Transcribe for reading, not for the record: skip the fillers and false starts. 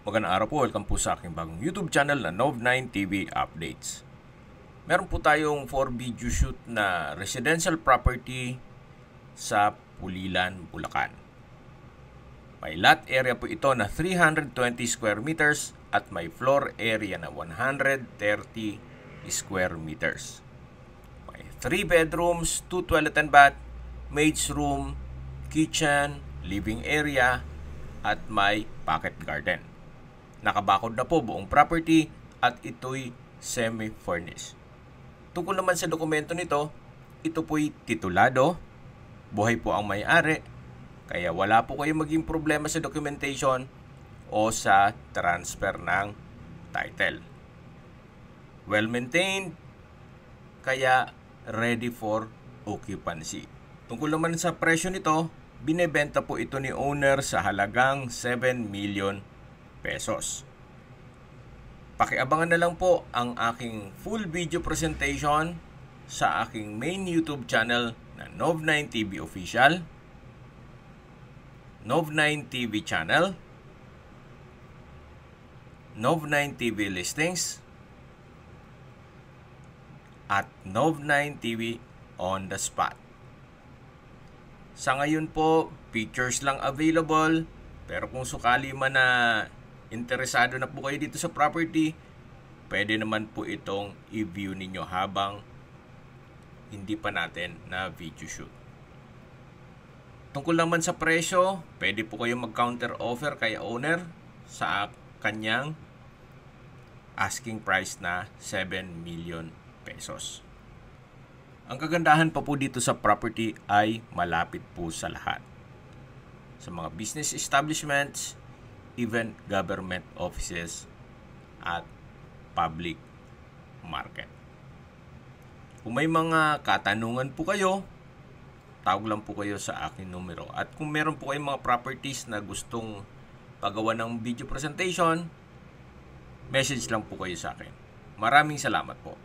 Magandang araw po, welcome po sa aking bagong YouTube channel na Nov9 TV Updates. Meron po tayong 4 video shoot na residential property sa Pulilan, Bulacan. May lot area po ito na 320 square meters at may floor area na 130 square meters. May 3 bedrooms, 2 toilet and bath, maid's room, kitchen, living area at may pocket garden. Nakabakod na po buong property at ito'y semi-furnished. Tungkol naman sa dokumento nito, ito po'y titulado, buhay po ang may-ari, kaya wala po kayong maging problema sa documentation o sa transfer ng title. Well-maintained, kaya ready for occupancy. Tungkol naman sa presyo nito, binebenta po ito ni owner sa halagang 7 million pesos. Pakiabangan na lang po ang aking full video presentation sa aking main YouTube channel na Nov9 TV Official, Nov9 TV Channel, Nov9 TV Listings, at Nov9 TV On The Spot. Sa ngayon po, pictures lang available, pero kung sakali man na interesado na po kayo dito sa property, pwede naman po itong i-view ninyo habang hindi pa natin na video shoot. Tungkol naman sa presyo, pwede po kayo mag-counter offer kay owner sa kanyang asking price na 7 million pesos. Ang kagandahan pa po dito sa property ay malapit po sa lahat. Sa mga business establishments, even government offices at public market. Kung may mga katanungan po kayo, tawag lang po kayo sa aking numero. At kung meron po kayong mga properties na gustong pagawa ng video presentation, message lang po kayo sa akin. Maraming salamat po.